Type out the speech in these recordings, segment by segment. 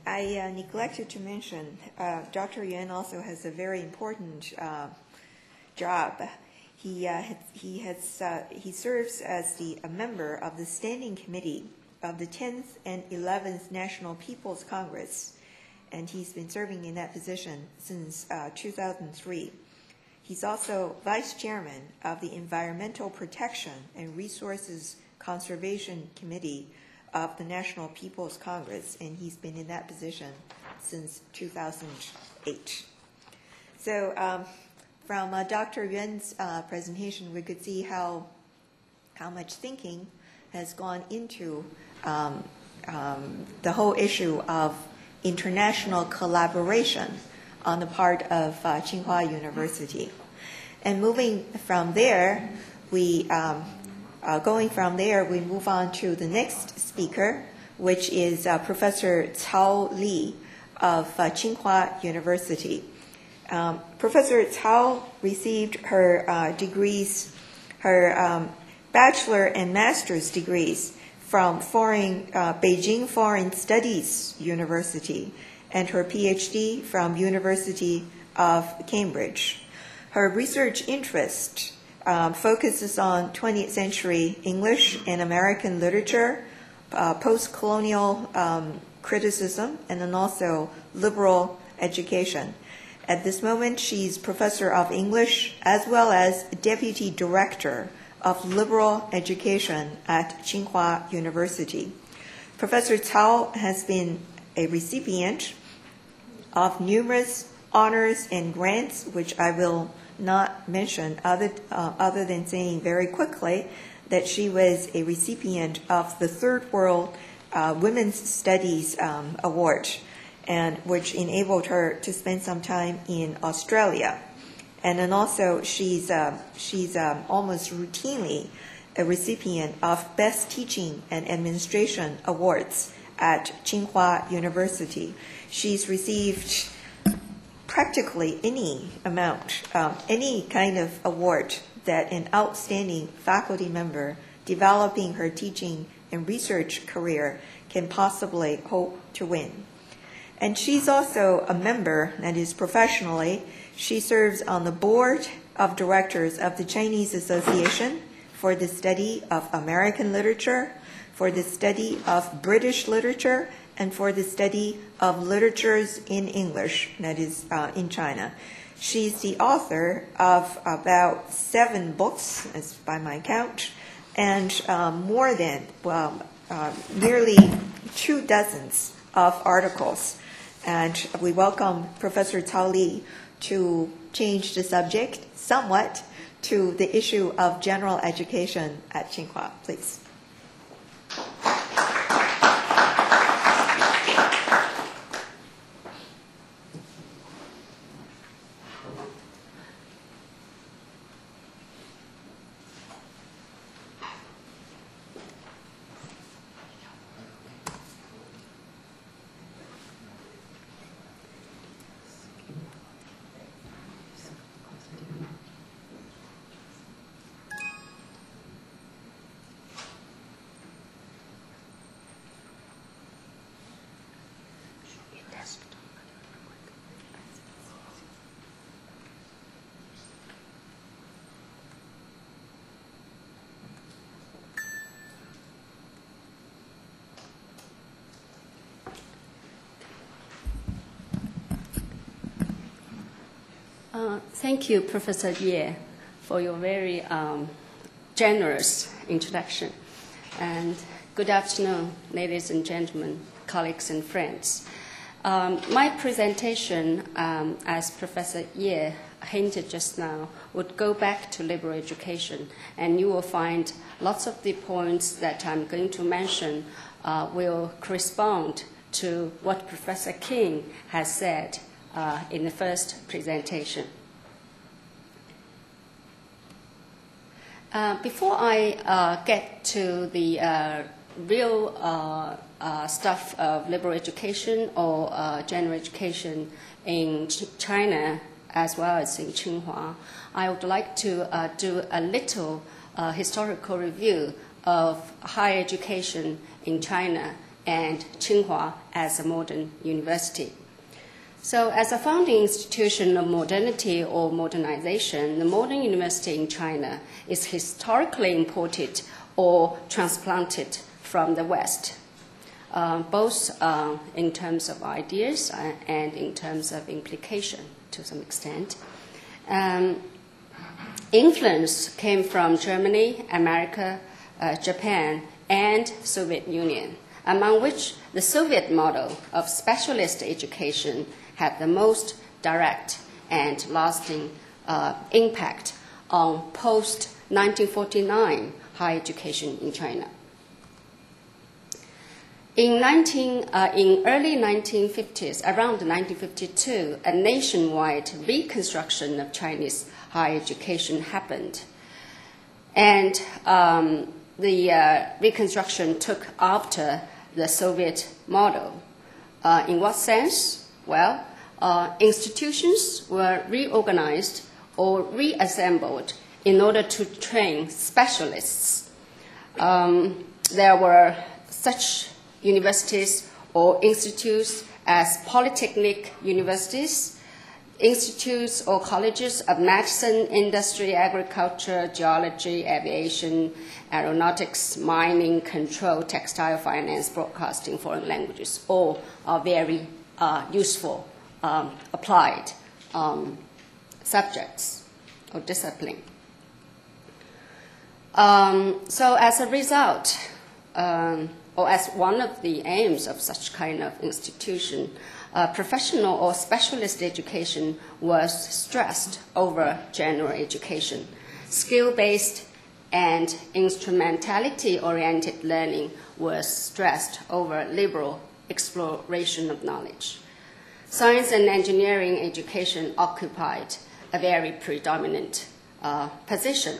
I neglected to mention, Dr. Yuan also has a very important job. He serves as a member of the Standing Committee of the 10th and 11th National People's Congress, and he's been serving in that position since 2003. He's also Vice Chairman of the Environmental Protection and Resources Conservation Committee of the National People's Congress, and he's been in that position since 2008. So from Dr. Yuan's presentation, we could see how much thinking has gone into the whole issue of international collaboration on the part of Tsinghua University. And moving from there, we move on to the next speaker, which is Professor Cao Li of Tsinghua University. Professor Cao received her degrees, her bachelor and master's degrees from Beijing Foreign Studies University and her PhD from University of Cambridge. Her research interest focuses on 20th century English and American literature, post-colonial criticism, and then also liberal education. At this moment, she's professor of English as well as deputy director of liberal education at Tsinghua University. Professor Cao has been a recipient of numerous honors and grants, which I will not mention other than saying very quickly that she was a recipient of the Third World Women's Studies Award, and which enabled her to spend some time in Australia. And then also she's almost routinely a recipient of Best Teaching and Administration Awards at Tsinghua University. She's received practically any amount, any kind of award that an outstanding faculty member developing her teaching and research career can possibly hope to win. And she's also a member, that is professionally, she serves on the board of directors of the Chinese Association for the Study of American Literature, for the study of British literature, and for the study of literatures in English, that is in China. She's the author of about 7 books, as by my count, and more than, nearly 2 dozens of articles. And we welcome Professor Cao Li to change the subject somewhat to the issue of general education at Tsinghua, please. Thank you, Professor Ye, for your very generous introduction. And good afternoon, ladies and gentlemen, colleagues and friends. My presentation, as Professor Ye hinted just now, would go back to liberal education, and you will find lots of the points that I'm going to mention will correspond to what Professor King has said in the first presentation. Before I get to the real stuff of liberal education or general education in China as well as in Tsinghua, I would like to do a little historical review of higher education in China and Tsinghua as a modern university. So as a founding institution of modernity or modernization, the modern university in China is historically imported or transplanted from the West, both in terms of ideas and in terms of implication to some extent. Influence came from Germany, America, Japan, and Soviet Union, among which the Soviet model of specialist education had the most direct and lasting impact on post-1949 higher education in China. In early 1950s, around 1952, a nationwide reconstruction of Chinese higher education happened. And the reconstruction took after the Soviet model. In what sense? Well, institutions were reorganized or reassembled in order to train specialists. There were such universities or institutes as polytechnic universities, institutes or colleges of medicine, industry, agriculture, geology, aviation, aeronautics, mining, control, textile, finance, broadcasting, foreign languages, all are very useful, applied subjects or discipline. So as a result, or as one of the aims of such kind of institution, professional or specialist education was stressed over general education. Skill-based and instrumentality-oriented learning was stressed over liberal exploration of knowledge. Science and engineering education occupied a very predominant position.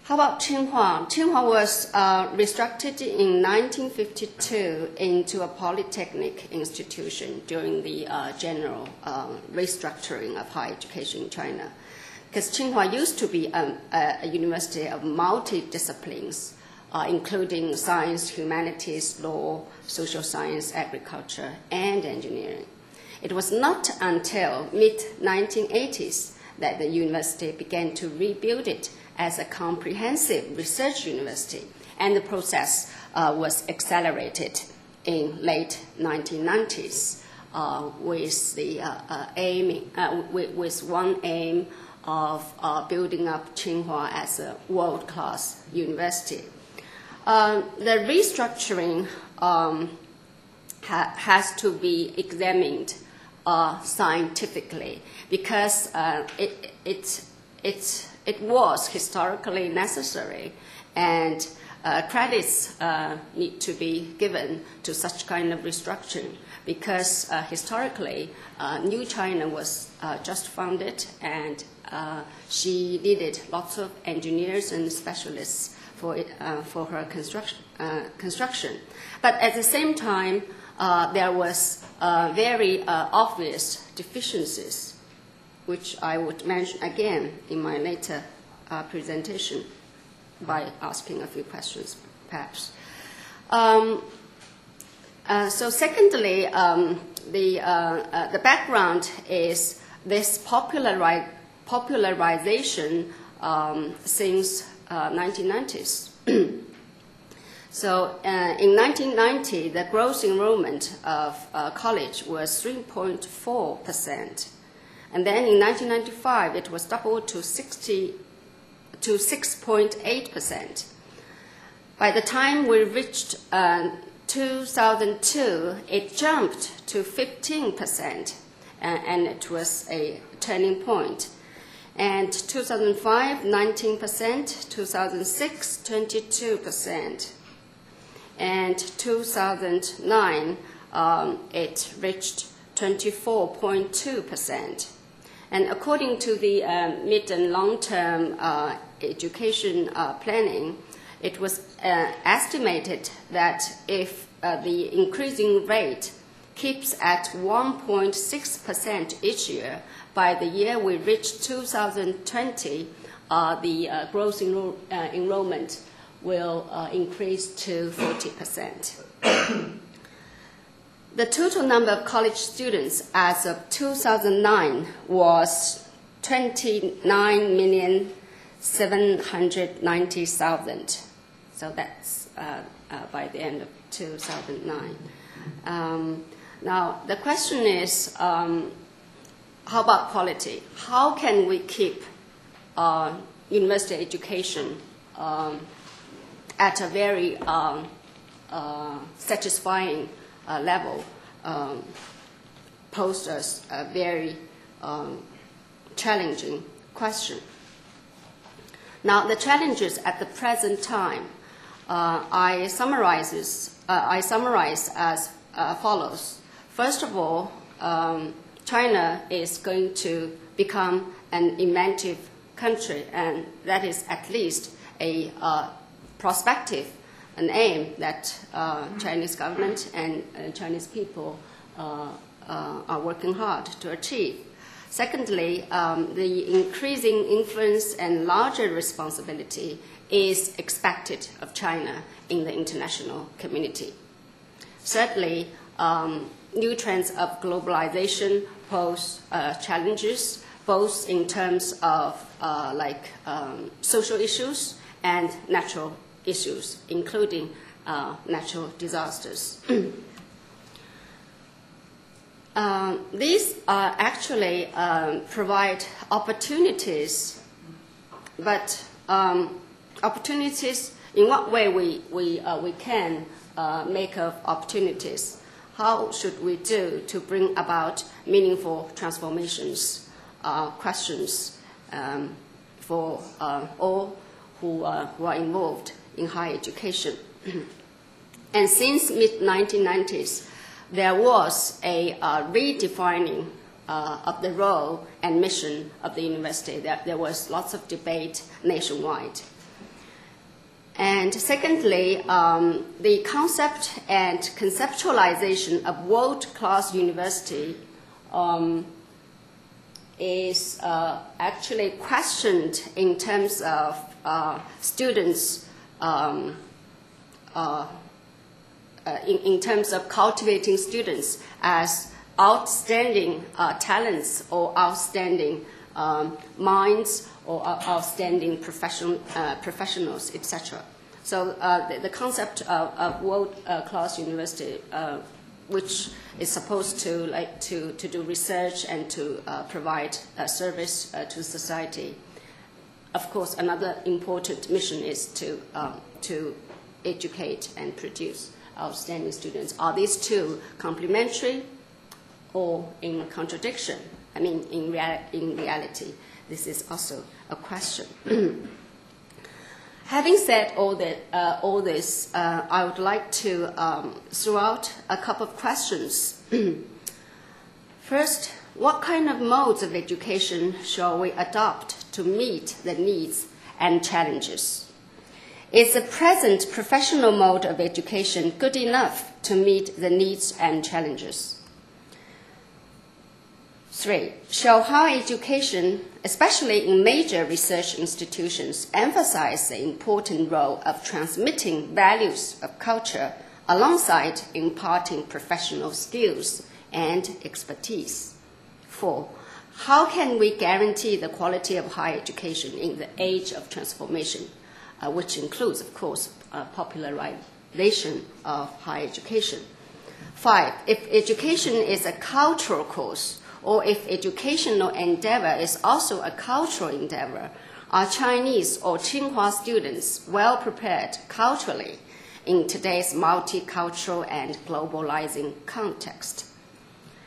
How about Tsinghua? Tsinghua was restructured in 1952 into a polytechnic institution during the general restructuring of higher education in China. Because Tsinghua used to be a university of multidisciplines, including science, humanities, law, social science, agriculture, and engineering. It was not until mid-1980s that the university began to rebuild it as a comprehensive research university, and the process was accelerated in late 1990s with the with one aim of building up Tsinghua as a world-class university. The restructuring has to be examined scientifically because it was historically necessary, and credits need to be given to such kind of restructuring because historically New China was just founded, and she needed lots of engineers and specialists for her construction. But at the same time, there was very obvious deficiencies, which I would mention again in my later presentation by asking a few questions, perhaps. So secondly, the background is this popularization since 1990s. So in 1990, the gross enrollment of college was 3.4%. And then in 1995, it was doubled to 6.8%. By the time we reached 2002, it jumped to 15%, and it was a turning point. And 2005, 19%, 2006, 22%. And 2009, it reached 24.2%. And according to the mid and long-term education planning, it was estimated that if the increasing rate keeps at 1.6% each year, by the year we reach 2020, the gross enrollment will increase to 40%. The total number of college students as of 2009 was 29,790,000. So that's by the end of 2009. Now, the question is, how about quality? How can we keep university education at a very satisfying level? Posed us a very challenging question. Now, the challenges at the present time, I summarize as follows. First of all, China is going to become an inventive country, and that is at least a prospective, an aim that Chinese government and Chinese people are working hard to achieve. Secondly, the increasing influence and larger responsibility is expected of China in the international community. Thirdly, new trends of globalization pose challenges, both in terms of social issues and natural issues, including natural disasters. These actually provide opportunities, but opportunities, in what way we can make of opportunities? How should we do to bring about meaningful transformations? Questions for all who are involved in higher education. And since mid-1990s, there was a redefining of the role and mission of the university. There was lots of debate nationwide. And secondly, the concept and conceptualization of world-class university is actually questioned in terms of students, in terms of cultivating students as outstanding talents or outstanding minds or outstanding professionals, etc. So the concept of world-class university, which is supposed to do research and to provide service to society. Of course, another important mission is to educate and produce outstanding students. Are these two complementary or in contradiction? I mean, in reality, this is also a question. Having said all this, I would like to throw out a couple of questions. First, what kind of modes of education shall we adopt to meet the needs and challenges? Is the present professional mode of education good enough to meet the needs and challenges? 3, shall higher education, especially in major research institutions, emphasize the important role of transmitting values of culture alongside imparting professional skills and expertise? 4, how can we guarantee the quality of higher education in the age of transformation, which includes, of course, popularization of higher education? 5, if education is a cultural course, or if educational endeavor is also a cultural endeavor, are Chinese or Tsinghua students well prepared culturally in today's multicultural and globalizing context?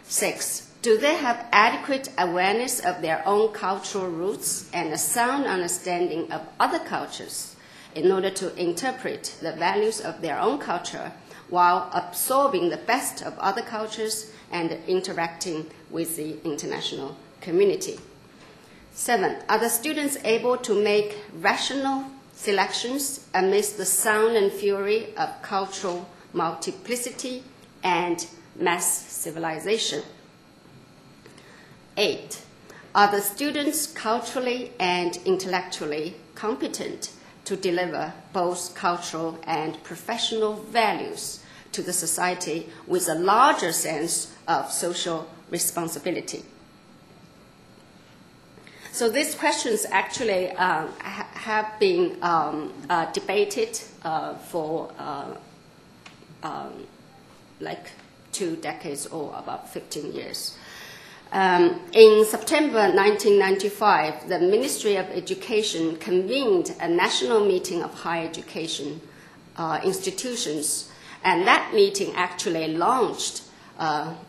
6, do they have adequate awareness of their own cultural roots and a sound understanding of other cultures in order to interpret the values of their own culture while absorbing the best of other cultures and interacting with the international community? 7, are the students able to make rational selections amidst the sound and fury of cultural multiplicity and mass civilization? 8, are the students culturally and intellectually competent to deliver both cultural and professional values to the society with a larger sense of social responsibility. So these questions actually have been debated for like 2 decades or about 15 years. In September 1995, the Ministry of Education convened a national meeting of higher education institutions, and that meeting actually launched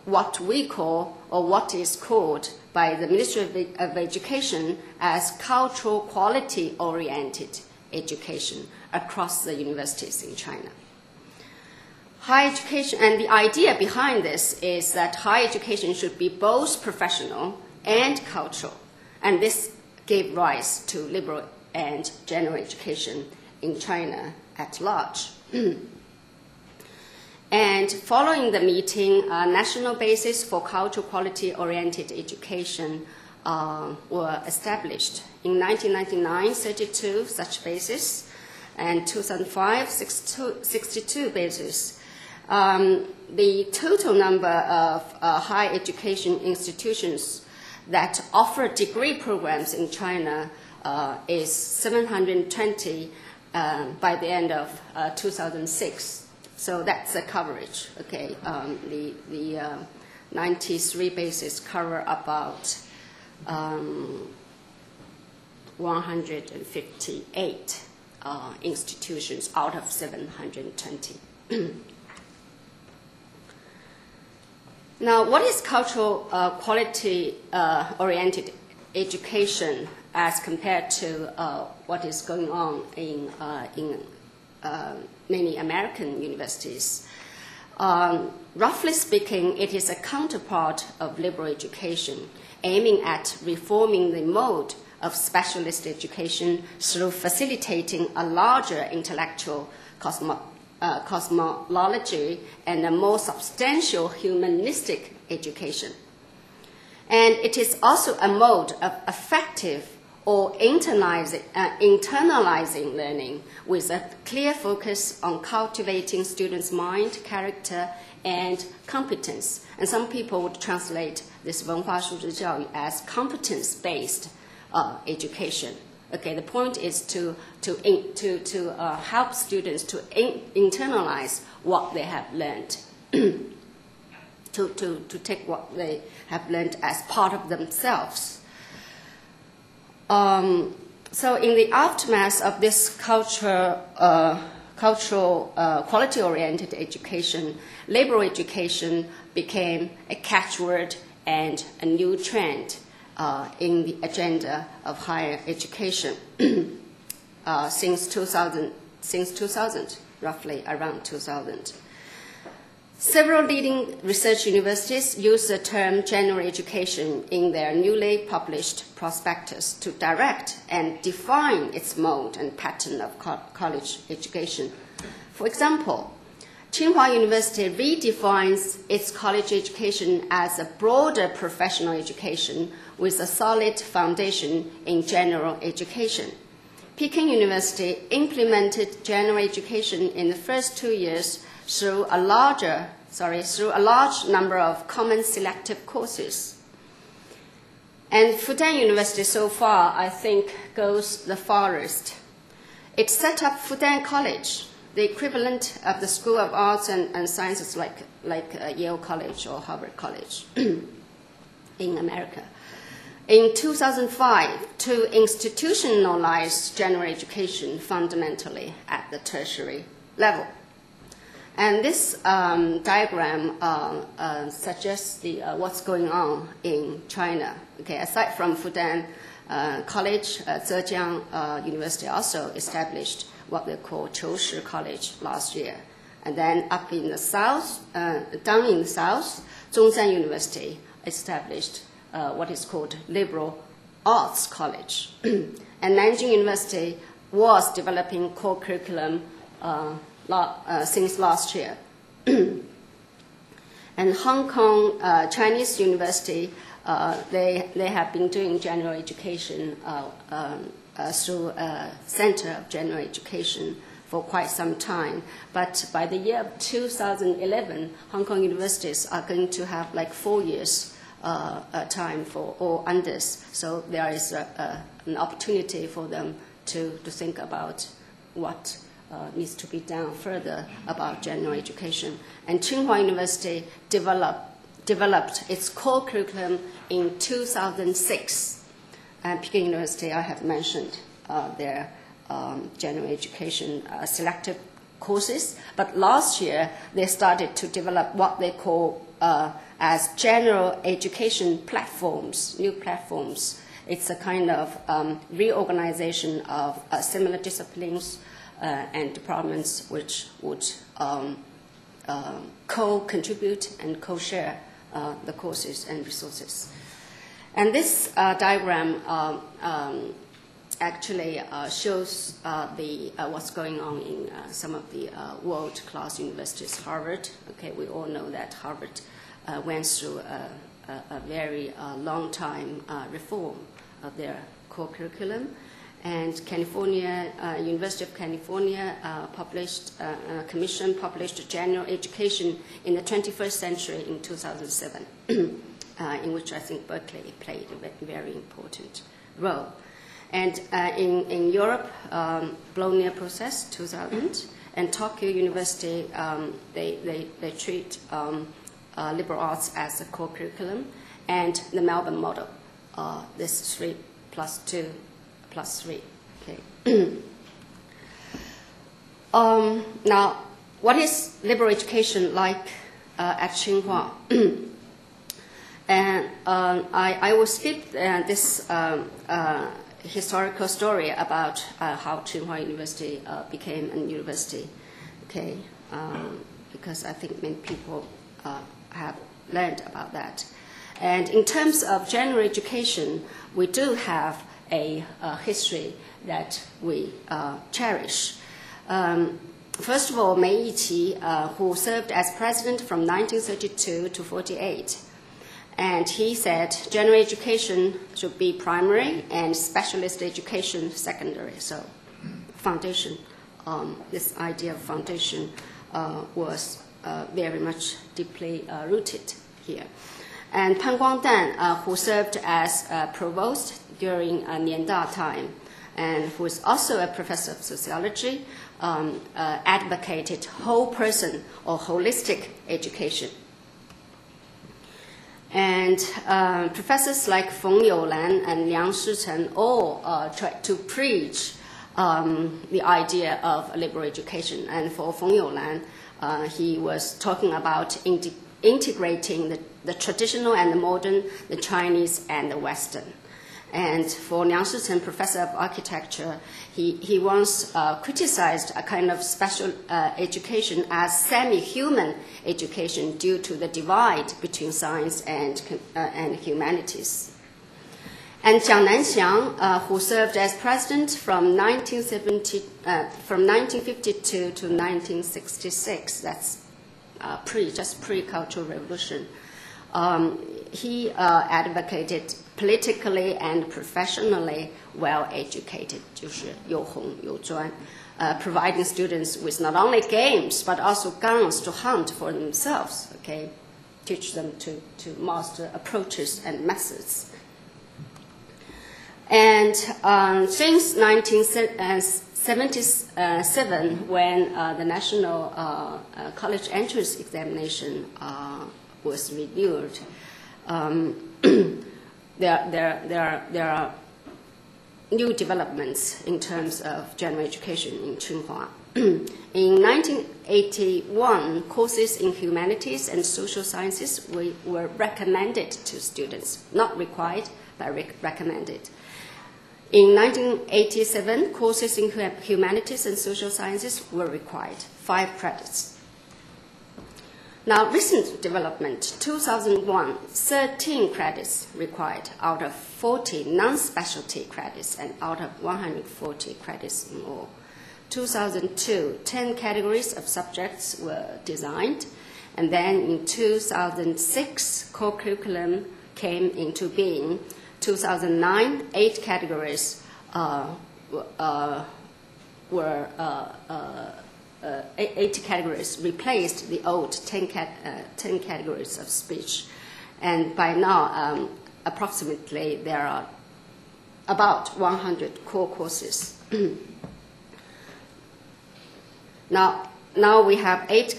what we call, or what is called by the Ministry of Education as cultural quality-oriented education across the universities in China. Higher education, and the idea behind this is that higher education should be both professional and cultural, and this gave rise to liberal and general education in China at large. And following the meeting, a national basis for cultural quality-oriented education were established. In 1999, 32 such bases, and 2005, 62 bases. The total number of higher education institutions that offer degree programs in China is 720 by the end of 2006. So that's the coverage. Okay, the 93 bases cover about 158 institutions out of 720. Now, what is cultural quality-oriented education as compared to what is going on in many American universities? Roughly speaking, it is a counterpart of liberal education, aiming at reforming the mode of specialist education through facilitating a larger intellectual cosmology and a more substantial humanistic education. And it is also a mode of effective or internalizing learning with a clear focus on cultivating students' mind, character, and competence. And some people would translate this 文化素质教育 as competence-based education. Okay, the point is to help students to internalize what they have learned, to take what they have learned as part of themselves. So in the aftermath of this cultural quality-oriented education, liberal education became a catchword and a new trend in the agenda of higher education since 2000, roughly around 2000. Several leading research universities use the term general education in their newly published prospectus to direct and define its mode and pattern of college education. For example, Tsinghua University redefines its college education as a broader professional education with a solid foundation in general education. Peking University implemented general education in the first 2 years through a large number of common selective courses. And Fudan University so far, I think, goes the farthest. It set up Fudan College, the equivalent of the School of Arts and Sciences like Yale College or Harvard College in America, in 2005 to institutionalize general education fundamentally at the tertiary level. And this diagram suggests what's going on in China. Okay, aside from Fudan College, Zhejiang University also established what they call Qiushi College last year. And then up in the south, down in the south, Zhongshan University established what is called Liberal Arts College. And Nanjing University was developing core curriculum since last year. And Hong Kong Chinese University, they have been doing general education through a Center of General Education for quite some time. But by the year of 2011, Hong Kong universities are going to have like 4 years time for all unders. So there is an opportunity for them to think about what needs to be done further about general education. And Tsinghua University developed its core curriculum in 2006. And Peking University, I have mentioned their general education selective courses. But last year, they started to develop what they call as general education platforms, new platforms. It's a kind of reorganization of similar disciplines and departments which would co-contribute and co-share the courses and resources. And this diagram actually shows what's going on in some of the world-class universities. Harvard, okay, we all know that Harvard went through a very long time reform of their core curriculum. And California, University of California Commission published General Education in the 21st Century in 2007, in which I think Berkeley played a very important role. And in Europe, Bologna Process, 2000, and Tokyo University, they treat liberal arts as a core curriculum, and the Melbourne model, this 3+2+3. Okay. Now, what is liberal education like at Tsinghua? And I will skip this historical story about how Tsinghua University became a university, okay? Because I think many people have learned about that. And in terms of general education, we do have a history that we cherish. First of all, Mei Yiqi, who served as president from 1932 to 48, and he said general education should be primary and specialist education secondary. So foundation, this idea of foundation was very much deeply rooted here. And Pan Guangdan, who served as provost during Nianda time, and who is also a professor of sociology, advocated whole person or holistic education. And professors like Feng Youlan and Liang Shichen all tried to preach the idea of liberal education. And for Feng Youlan, he was talking about integrating the traditional and the modern, the Chinese and the Western. And for Liang Shichen, professor of architecture, he once criticized a kind of special education as semi-human education due to the divide between science and humanities. And Jiang Nanxiang, who served as president from 1952 to 1966, that's just pre-Cultural Revolution, he advocated politically and professionally well-educated, 就是有红有专, providing students with not only games but also guns to hunt for themselves, okay? Teach them to master approaches and methods. And since 1977, when the national college entrance examination was renewed, there are new developments in terms of general education in Tsinghua. In 1981, courses in humanities and social sciences were recommended to students, not required, but recommended. In 1987, courses in humanities and social sciences were required, 5 credits. Now, recent development, 2001, 13 credits required out of 40 non-specialty credits and out of 140 credits in all. 2002, 10 categories of subjects were designed. And then in 2006, core curriculum came into being. 2009, 8 categories were 80 categories, replaced the old 10 categories of speech. And by now, approximately, there are about 100 core courses. Now we have 8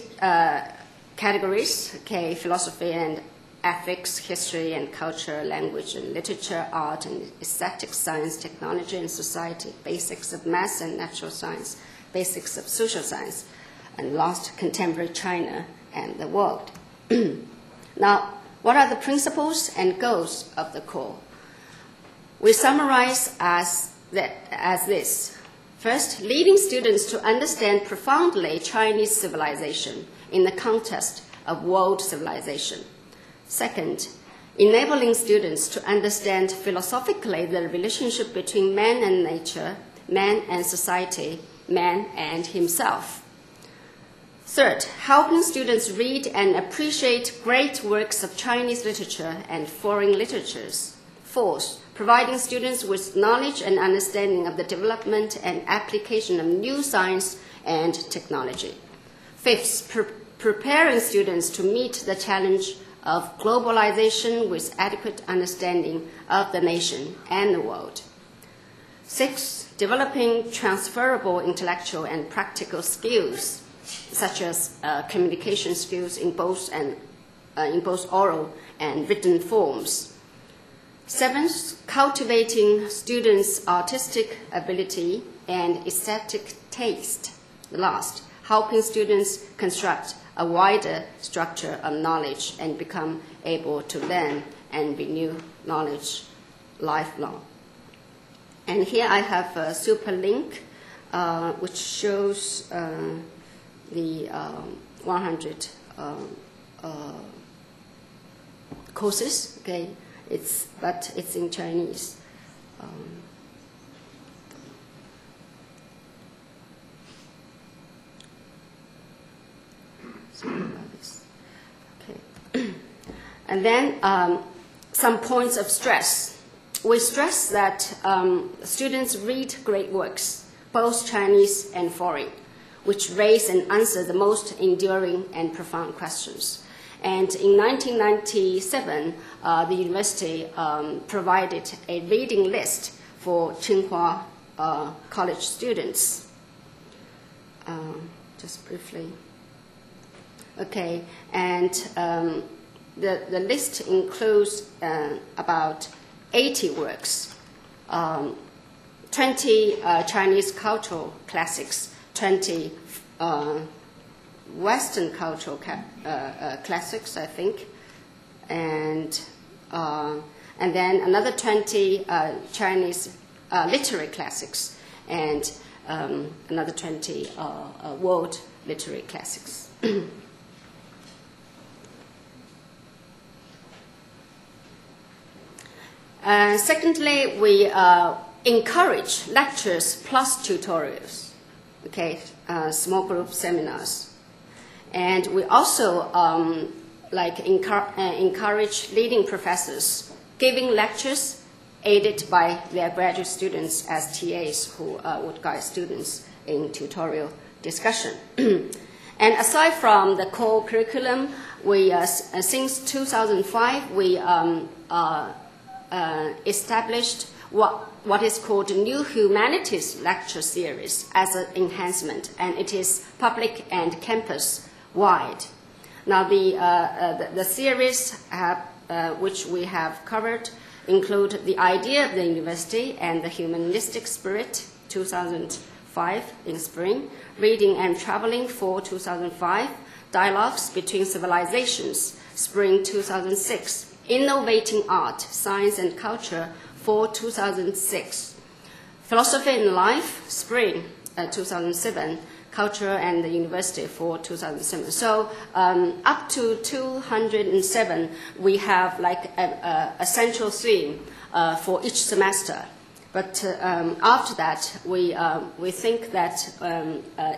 categories, okay, philosophy and ethics, history and culture, language and literature, art and aesthetics, science, technology and society, basics of math and natural science, basics of social science, and last, contemporary China and the world. Now, what are the principles and goals of the core? We summarize as this. First, leading students to understand profoundly Chinese civilization in the context of world civilization. Second, enabling students to understand philosophically the relationship between man and nature, man and society, man and himself. Third, helping students read and appreciate great works of Chinese literature and foreign literatures. Fourth, providing students with knowledge and understanding of the development and application of new science and technology. Fifth, preparing students to meet the challenge of globalization with adequate understanding of the nation and the world. Sixth, developing transferable intellectual and practical skills, such as communication skills in both oral and written forms. Seventh, cultivating students' artistic ability and aesthetic taste. Last, helping students construct a wider structure of knowledge and become able to learn and renew knowledge lifelong. And here I have a super link which shows the 100 courses. Okay, but it's in Chinese. Sorry about this. Okay, and then some points of stress. We stress that students read great works, both Chinese and foreign, which raise and answer the most enduring and profound questions. And in 1997, the university provided a reading list for Tsinghua college students. Just briefly. Okay, and the list includes about 80 works, 20 Chinese cultural classics, 20 Western cultural classics, I think, and then another 20 Chinese literary classics, and another 20 world literary classics. Secondly, we encourage lectures plus tutorials, okay, small group seminars. And we also encourage leading professors giving lectures aided by their graduate students as TAs who would guide students in tutorial discussion. And aside from the core curriculum, we, since 2005, we established what is called the New Humanities lecture series as an enhancement, and it is public and campus-wide. Now, the series which we have covered include The Idea of the University and the Humanistic Spirit, 2005 in spring, Reading and Traveling for 2005, Dialogues Between Civilizations, spring 2006, Innovating Art, Science and Culture for 2006, Philosophy and Life, spring 2007, Culture and the University for 2007. So up to 207, we have like a central theme for each semester. But after that, we think that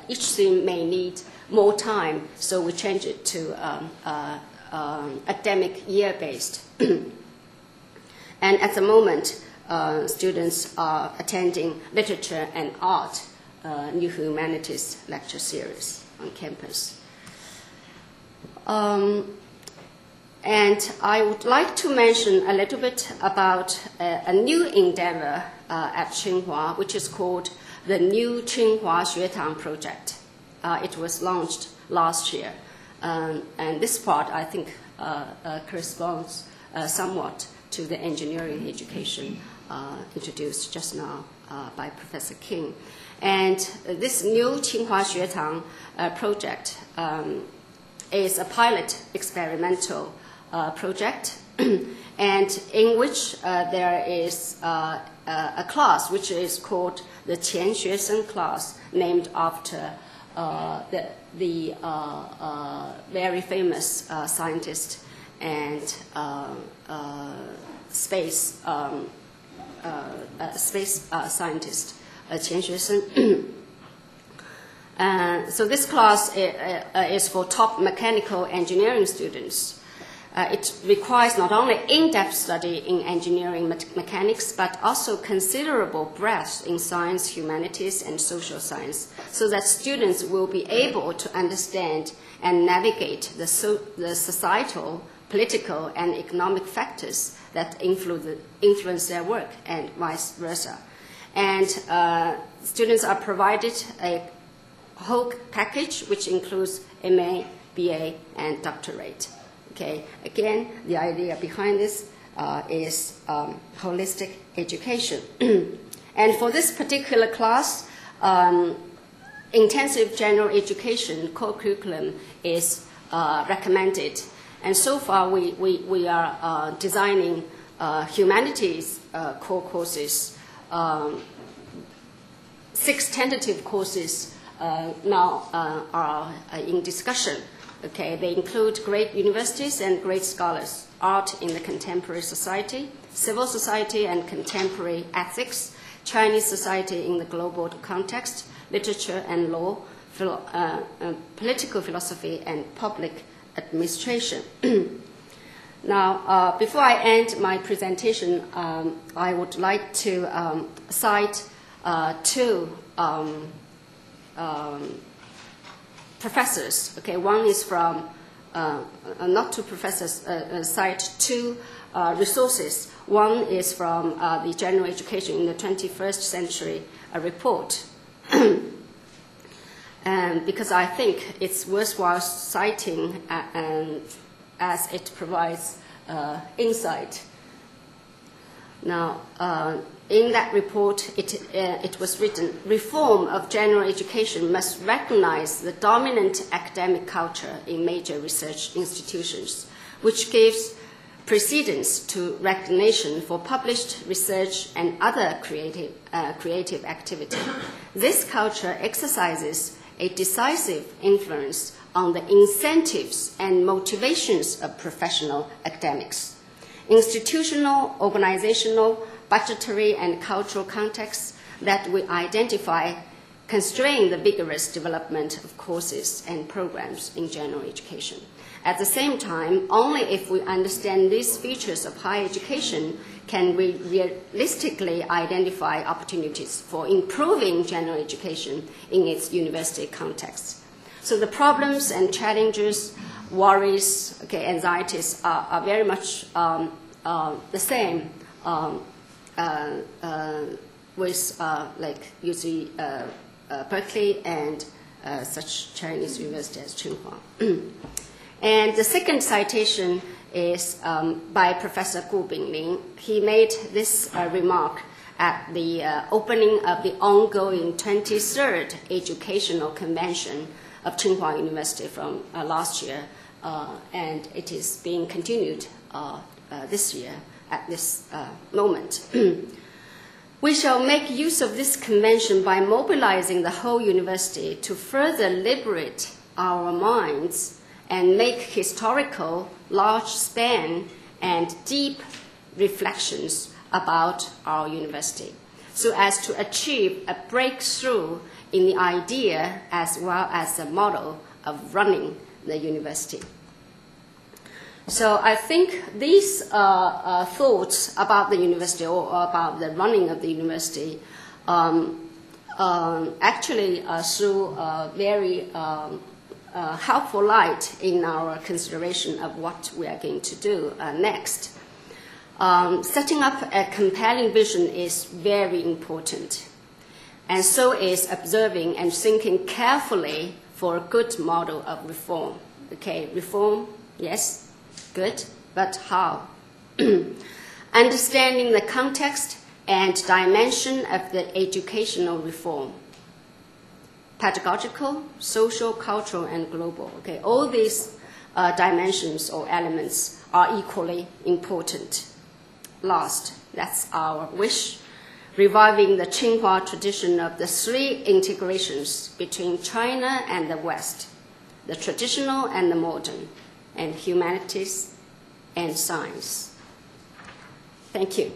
each theme may need more time, so we change it to academic year-based. And at the moment, students are attending literature and art new humanities lecture series on campus. And I would like to mention a little bit about a new endeavor at Tsinghua, which is called the New Tsinghua Xuetang Project. It was launched last year. And this part, I think, corresponds somewhat to the engineering education introduced just now by Professor King. And this New Tsinghua Xuetang project is a pilot experimental project, and in which there is a class which is called the Qian Xuesheng class, named after the very famous scientist and space scientist Qian Xuesheng. So this class is for top mechanical engineering students. It requires not only in-depth study in engineering mechanics, but also considerable breadth in science, humanities, and social science, so that students will be able to understand and navigate the societal, political, and economic factors that influence their work, and vice versa. And students are provided a whole package which includes MA, BA, and doctorate. Okay. Again, the idea behind this is holistic education. And for this particular class, intensive general education core curriculum is recommended. And so far, we are designing humanities core courses. 6 tentative courses now are in discussion. Okay, they include great universities and great scholars, art in the contemporary society, civil society and contemporary ethics, Chinese society in the global context, literature and law, political philosophy, and public administration. Now, before I end my presentation, I would like to cite 2 professors. Okay, one is from, not 2 professors, cite 2 resources. One is from the General Education in the 21st Century report. And because I think it's worthwhile citing as it provides insight. Now, in that report, it was written, reform of general education must recognize the dominant academic culture in major research institutions, which gives precedence to recognition for published research and other creative activity. This culture exercises a decisive influence on the incentives and motivations of professional academics. Institutional, organizational, budgetary, and cultural contexts that we identify constrain the vigorous development of courses and programs in general education. At the same time, only if we understand these features of higher education can we realistically identify opportunities for improving general education in its university context. So the problems and challenges, worries, anxieties are very much the same with like UC Berkeley and such Chinese university as Tsinghua. And the second citation is by Professor Gu Bingling. He made this remark at the opening of the ongoing 23rd Educational Convention of Tsinghua University from last year, and it is being continued this year at this moment. We shall make use of this convention by mobilizing the whole university to further liberate our minds and make historical, large-span, and deep reflections about our university, so as to achieve a breakthrough in the idea as well as the model of running the university. So I think these thoughts about the university or about the running of the university actually threw a very helpful light in our consideration of what we are going to do next. Setting up a compelling vision is very important, and so is observing and thinking carefully for a good model of reform. Okay, reform, yes, good, but how? Understanding the context and dimension of the educational reform. Pedagogical, social, cultural, and global. Okay, all these dimensions or elements are equally important. Last, that's our wish, reviving the Tsinghua tradition of the three integrations between China and the West, the traditional and the modern, and humanities and science. Thank you.